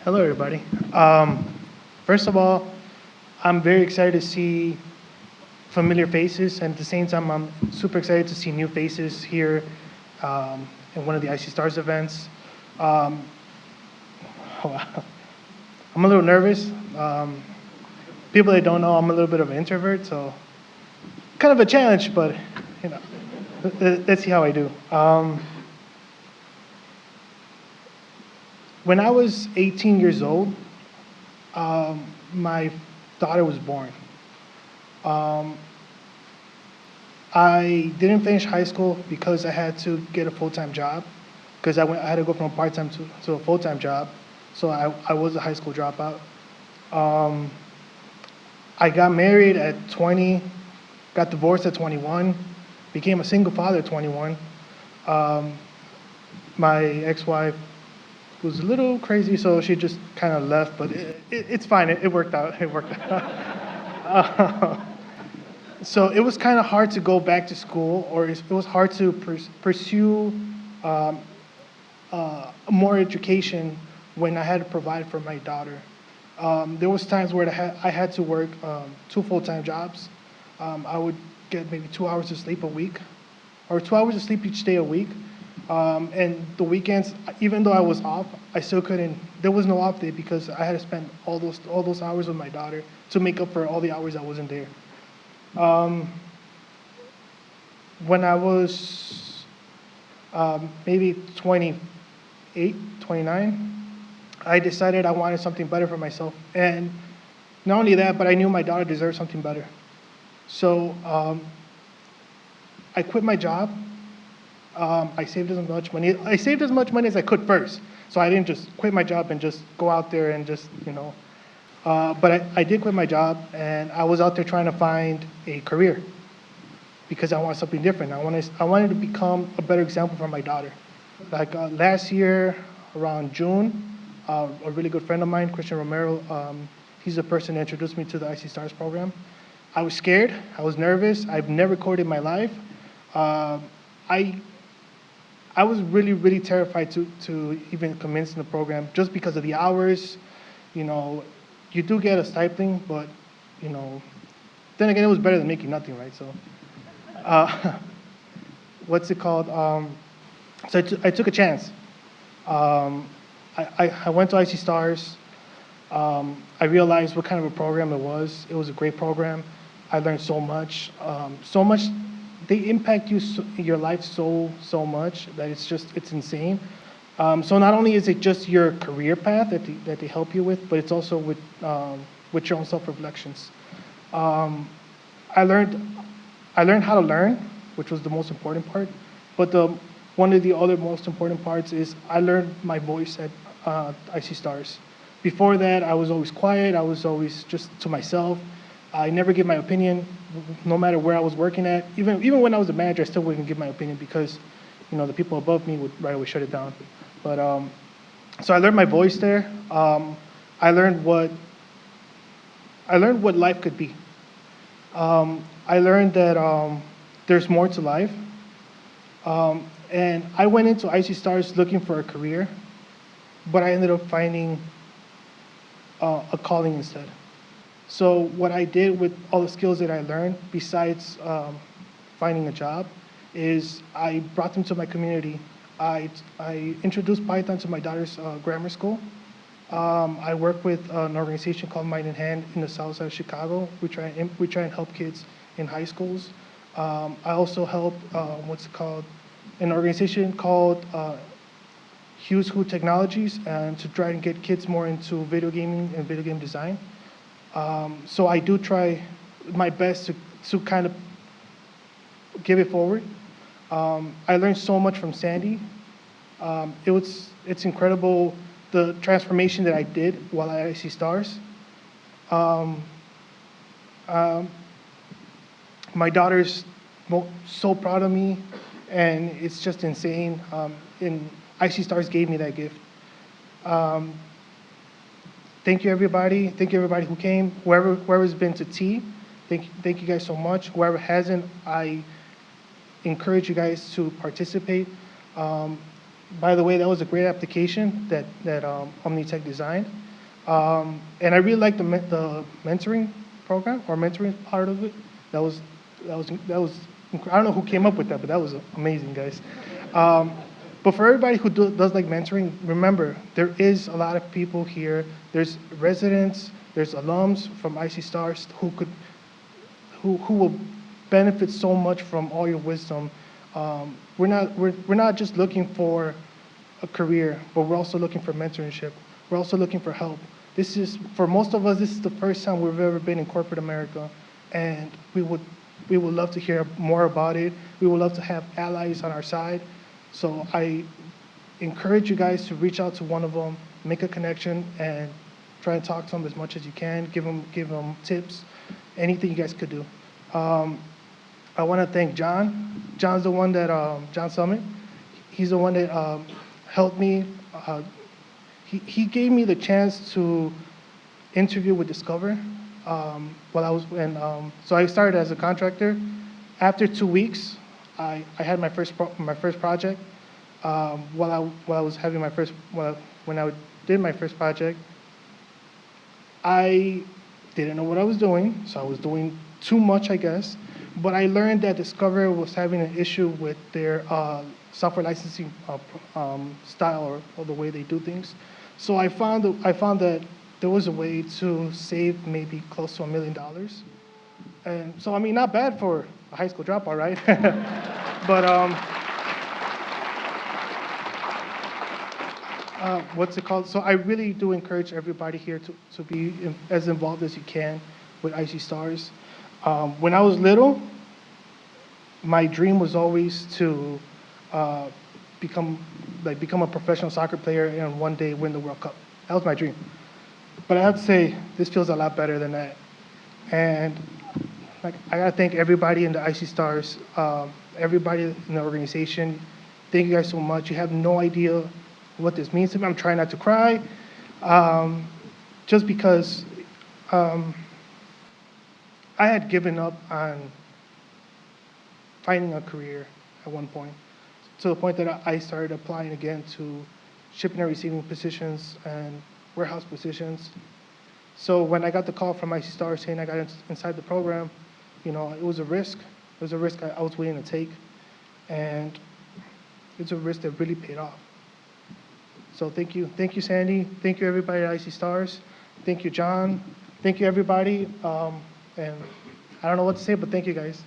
Hello, everybody. First of all, I'm very excited to see familiar faces, and at the same time, I'm super excited to see new faces here in one of the i.c.stars events. Um, I'm a little nervous. People that don't know, I'm a little bit of an introvert, so kind of a challenge, but you know, let's see how I do. When I was 18 years old, my daughter was born. Um, I didn't finish high school because I had to get a full-time job, because I had to go from a part-time to a full-time job, so I was a high school dropout. Um, I got married at 20, got divorced at 21, became a single father at 21. Um, my ex-wife was a little crazy, so she just kind of left, but it's fine. It worked out. It worked out. So it was kind of hard to go back to school, or it was hard to pursue um, more education when I had to provide for my daughter. There was times where I had to work two full-time jobs. I would get maybe 2 hours of sleep a week, or 2 hours of sleep each day a week. And the weekends, even though I was off, I still couldn't. There was no off day because I had to spend all those hours with my daughter to make up for all the hours I wasn't there. Um, when I was maybe 28, 29, I decided I wanted something better for myself. And not only that, but I knew my daughter deserved something better. So I quit my job. I saved as much money. I saved as much money as I could first. So I didn't just quit my job and just go out there and just, but I did quit my job, and I was out there trying to find a career because I wanted something different. I wanted to become a better example for my daughter. Like last year, around June, a really good friend of mine, Christian Romero, he's the person that introduced me to the i.c.stars program. I was scared. I was nervous. I've never coded in my life. I was really, really terrified to even commence in the program just because of the hours. You do get a stipend, but, then again, it was better than making nothing, right? So, what's it called? So I took a chance. I went to i.c.stars. I realized what kind of a program it was. It was a great program. I learned so much. They impact your life so much that it's insane. So not only is it just your career path that they help you with, but it's also with your own self-reflections. I learned how to learn, which was the most important part. But one of the other most important parts is I learned my voice at i.c.stars. Before that, I was always quiet. I was always just to myself. I never give my opinion, no matter where I was working at. Even when I was a manager, I still wouldn't give my opinion because, the people above me would right away shut it down. But so I learned my voice there. I learned what life could be. I learned that there's more to life. And I went into i.c.stars looking for a career, but I ended up finding a calling instead. So what I did with all the skills that I learned, besides finding a job, is I brought them to my community. I introduced Python to my daughter's grammar school. I work with an organization called Mind in Hand in the south side of Chicago. We try and help kids in high schools. I also help an organization called Hughes Who Technologies, and to try and get kids more into video gaming and video game design. So I do try my best to kind of give it forward. I learned so much from Sandy. It's incredible the transformation that I did while at i.c.stars. My daughter's so proud of me, and it's just insane. And i.c.stars gave me that gift. Thank you, everybody. Thank you, everybody who came. Whoever's been to tea, thank you guys so much. Whoever hasn't, I encourage you guys to participate. By the way, that was a great application that OmniTech designed. And I really liked the mentoring program or mentoring part of it. That was, I don't know who came up with that, but that was amazing, guys. But for everybody who does like mentoring, remember, there is a lot of people here. There's residents, there's alums from i.c.stars who will benefit so much from all your wisdom. We're not just looking for a career, but we're also looking for mentorship. We're also looking for help. This is, for most of us, this is the first time we've ever been in corporate America, and we would love to hear more about it. We would love to have allies on our side. So I encourage you guys to reach out to one of them, make a connection, and try and talk to them as much as you can. Give them tips, anything you guys could do. I want to thank John. John's the one that John Summit. He's the one that helped me. He gave me the chance to interview with Discover while I was in. So I started as a contractor. After 2 weeks, I had my first project. While I was having my first, when I did my first project, I didn't know what I was doing, so I was doing too much, I guess. But I learned that Discover was having an issue with their software licensing style or the way they do things. So I found that there was a way to save maybe close to $1 million. And so, I mean, not bad for a high school dropout, right? But what's it called? So I really do encourage everybody here to be as involved as you can with i.c.stars. When I was little, my dream was always to become a professional soccer player and one day win the World Cup. That was my dream. But I have to say, this feels a lot better than that. And I gotta thank everybody in the i.c.stars, everybody in the organization. Thank you guys so much. You have no idea what this means to me. I'm trying not to cry, just because I had given up on finding a career at one point, to the point that I started applying again to shipping and receiving positions and warehouse positions. So when I got the call from i.c.stars saying I got inside the program, you know, it was a risk. It was a risk I was willing to take, and it's a risk that really paid off. So thank you, Sandy. Thank you, everybody at i.c.stars. Thank you, John. Thank you, everybody. And I don't know what to say, but thank you, guys.